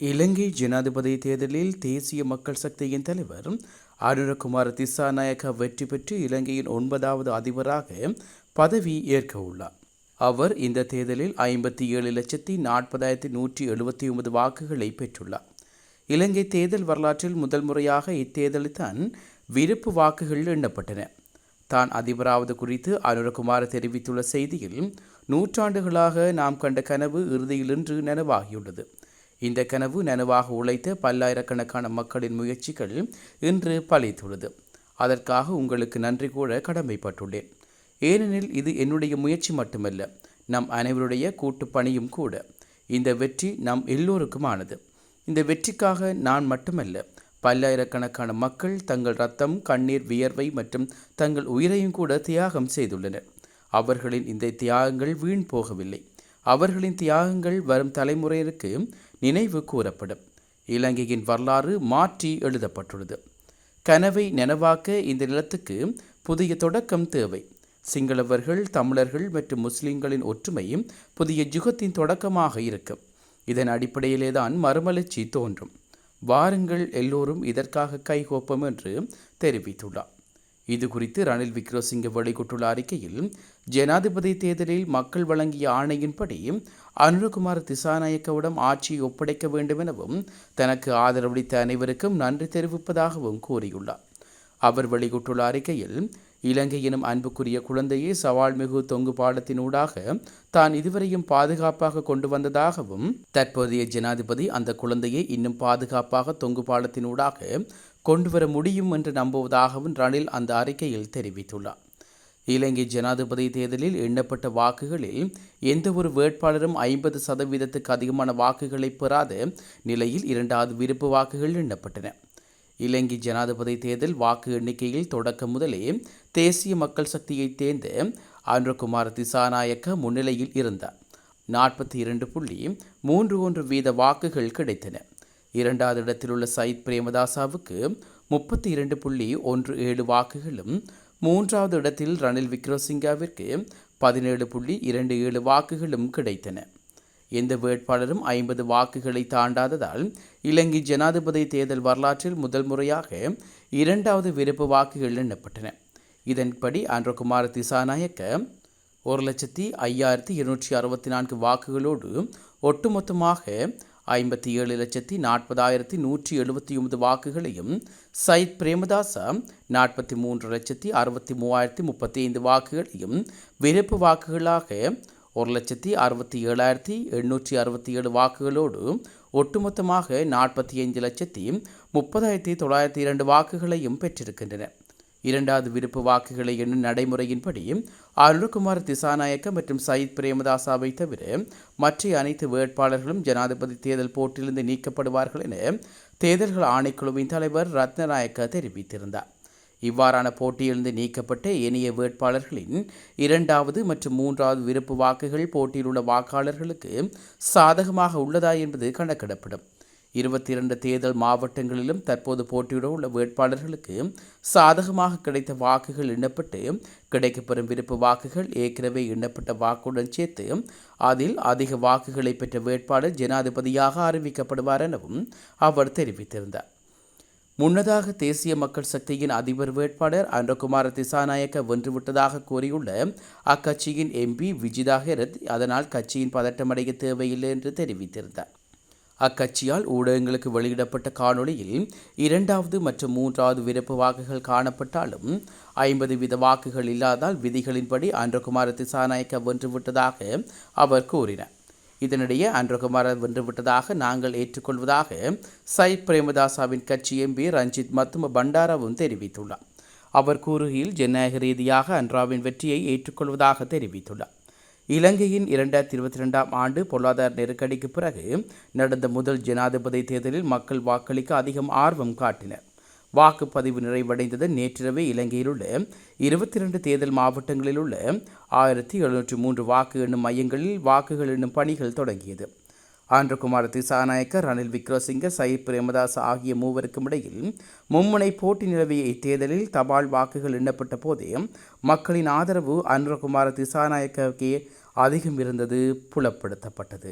இலங்கை ஜனாதிபதி தேர்தலில் தேசிய மக்கள் சக்தியின் தலைவர் அனுரகுமார திசாநாயக்க வெற்றி பெற்று இலங்கையின் 9வது அதிபராக பதவி ஏற்க உள்ளார். அவர் இந்த தேர்தலில் 57,40,179 வாக்குகளை பெற்றுள்ளார். இலங்கை தேர்தல் வரலாற்றில் முதல் முறையாக இத்தேர்தலில் தான் விருப்பு வாக்குகள் எண்ணப்பட்டன. தான் அதிபராவது குறித்து அனுரகுமார தெரிவித்துள்ள செய்தியில், நூற்றாண்டுகளாக நாம் கண்ட கனவு இறுதியில் இன்று நனவாகியுள்ளது. இந்த கனவு நனவாக உழைத்த பல்லாயிரக்கணக்கான மக்களின் முயற்சிகள் இன்று பலித்துள்ளது. அதற்காக உங்களுக்கு நன்றி கூற கடமைப்பட்டுள்ளேன். ஏனெனில் இது என்னுடைய முயற்சி மட்டுமல்ல, நம் அனைவருடைய கூட்டுப்பணியும் கூட. இந்த வெற்றி நம் எல்லோருக்குமானது. இந்த வெற்றிக்காக நான் மட்டுமல்ல, பல்லாயிரக்கணக்கான மக்கள் தங்கள் இரத்தம், கண்ணீர், வியர்வை மற்றும் தங்கள் உயிரையும் கூட தியாகம் செய்துள்ளனர். அவர்களின் இந்த தியாகங்கள் வீண் போகவில்லை. அவர்களின் தியாகங்கள் வரும் தலைமுறையினருக்கு நினைவு கூறப்படும். இலங்கையின் வரலாறு மாற்றி எழுதப்பட்டுள்ளது. கனவை நனவாக்க இந்த நிலத்துக்கு புதிய தொடக்கம் தேவை. சிங்களவர்கள், தமிழர்கள் மற்றும் முஸ்லிம்களின் ஒற்றுமை புதிய யுகத்தின் தொடக்கமாக இருக்கும். இதன் அடிப்படையிலேதான் மறுமலர்ச்சி தோன்றும். வாருங்கள், எல்லோரும் இதற்காக கைகோப்போம் என்று தெரிவித்துள்ளார். இது குறித்து ரணில் விக்ரமசிங்கே வெளியிட்டுள்ள அறிக்கையில், ஜனாதிபதி தேர்தலில் மக்கள் வழங்கிய ஆணையின்படி அனுரகுமார திசாநாயக்கவிடம் ஆட்சியை ஒப்படைக்க வேண்டும் எனவும் தனக்கு ஆதரவளித்த அனைவருக்கும் நன்றி தெரிவிப்பதாகவும் கூறியுள்ளார். அவர் வெளியிட்டுள்ள அறிக்கையில், இலங்கை எனும் அன்புக்குரிய குழந்தையை சவால்மிகு தொங்கு பாலத்தினூடாக தான் இதுவரையும் பாதுகாப்பாக கொண்டு வந்ததாகவும், தற்போதைய ஜனாதிபதி அந்த குழந்தையை இன்னும் பாதுகாப்பாக தொங்கு பாலத்தினூடாக கொண்டு வர முடியும் என்று நம்புவதாகவும் ரணில் அந்த அறிக்கையில் தெரிவித்துள்ளார். இலங்கை ஜனாதிபதி தேர்தலில் எண்ணப்பட்ட வாக்குகளில் எந்த ஒரு வேட்பாளரும் 50% அதிகமான வாக்குகளை பெறாத நிலையில் 2வது விருப்பு வாக்குகள் எண்ணப்பட்டன. இலங்கை ஜனாதிபதி தேர்தல் வாக்கு எண்ணிக்கையில் தொடக்கம் முதலே தேசிய மக்கள் சக்தியை தேர்ந்த அனுரகுமார திசாநாயக்க முன்னிலையில் இருந்தார். 42.31% வாக்குகள் கிடைத்தன. 2வது இடத்திலுள்ள சயித் பிரேமதாசாவுக்கு 32.17 வாக்குகளும், 3வது இடத்தில் ரணில் விக்ரமசிங்கவிற்கு 17.27 வாக்குகளும் கிடைத்தன. எந்த வேட்பாளரும் 50 வாக்குகளை தாண்டாததால் இலங்கை ஜனாதிபதி தேர்தல் வரலாற்றில் முதல் முறையாக 2வது விருப்பு வாக்குகள் எண்ணப்பட்டன. இதன்படி அனுரகுமார திசாநாயக்க 1,05,264 வாக்குகளோடு ஒட்டுமொத்தமாக 57,40,179 வாக்குகளையும், சயித் பிரேமதாசா 43,63,035 வாக்குகளையும், விருப்பு வாக்குகளாக 1,67,867 வாக்குகளோடு ஒட்டுமொத்தமாக 45,30,902 வாக்குகளையும் பெற்றிருக்கின்றன. 2வது விருப்பு வாக்குகளை எண்ணும் நடைமுறையின்படி அனுரகுமார திசாநாயக்க மற்றும் சயித் பிரேமதாசாவை தவிர மற்ற அனைத்து வேட்பாளர்களும் ஜனாதிபதி தேர்தல் போட்டியிலிருந்து நீக்கப்படுவார்கள் என தேர்தல்கள் ஆணைக்குழுவின் தலைவர் ரத்னநாயக்க தெரிவித்திருந்தார். இவ்வாறான போட்டியிலிருந்து நீக்கப்பட்ட ஏனைய வேட்பாளர்களின் 2வது மற்றும் 3வது விருப்பு வாக்குகள் போட்டியில் உள்ள வாக்காளர்களுக்கு சாதகமாக உள்ளதா என்பது கணக்கிடப்படும். 22 தேர்தல் மாவட்டங்களிலும் தற்போது போட்டியிட உள்ள வேட்பாளர்களுக்கு சாதகமாக கிடைத்த வாக்குகள் எண்ணப்பட்டு கிடைக்கப்பெறும் விருப்பு வாக்குகள் ஏற்கனவே எண்ணப்பட்ட வாக்குடன் சேர்த்து அதில் அதிக வாக்குகளை பெற்ற வேட்பாளர் ஜனாதிபதியாக அறிவிக்கப்படுவார் எனவும் அவர் தெரிவித்திருந்தார். முன்னதாக தேசிய மக்கள் சக்தியின் அதிபர் வேட்பாளர் அனுரகுமார திசாநாயக்க வென்றுவிட்டதாக கூறியுள்ள அக்கட்சியின் எம்பி விஜிதா ஹெரத் அதனால் கட்சியின் பதட்டமடைய தேவையில்லை என்று தெரிவித்திருந்தார். அக்கட்சியால் ஊடகங்களுக்கு வெளியிடப்பட்ட காணொளியில் 2வது மற்றும் 3வது விருப்பு வாக்குகள் காணப்பட்டாலும் 50% வாக்குகள் இல்லாதால் விதிகளின்படி அனுரகுமார திசாநாயக்க வென்றுவிட்டதாக அவர் கூறினார். இதனிடையே அனுரகுமார வென்றுவிட்டதாக நாங்கள் ஏற்றுக்கொள்வதாக சயித் பிரேமதாசாவின் கட்சி எம்பி ரஞ்சித் மத்தும பண்டாரவும் தெரிவித்துள்ளார். அவர் கூறுகையில், ஜனநாயக ரீதியாக அன்ராவின் வெற்றியை ஏற்றுக்கொள்வதாக தெரிவித்துள்ளார். இலங்கையின் 2022 ஆண்டு பொருளாதார நெருக்கடிக்கு பிறகு நடந்த முதல் ஜனாதிபதி தேர்தலில் மக்கள் வாக்களிக்க அதிகம் ஆர்வம் காட்டினர். வாக்குப்பதிவு நிறைவடைந்தது நேற்றிரவே இலங்கையில் உள்ள 22 தேர்தல் மாவட்டங்களில் உள்ள 1703 வாக்கு எண்ணும் மையங்களில் வாக்குகள் எண்ணும் பணிகள் தொடங்கியது. அனுரகுமார திசாநாயக்க, ரணில் விக்ரமசிங்கே, சயித் பிரேமதாச ஆகிய மூவருக்கும் இடையில் மும்முனை போட்டி நிலவிய இத்தேர்தலில் தபால் வாக்குகள் எண்ணப்பட்ட போதே மக்களின் ஆதரவு அனுரகுமார திசாநாயக்கவுக்கே அதிகம் இருந்தது புலப்படுத்தப்பட்டது.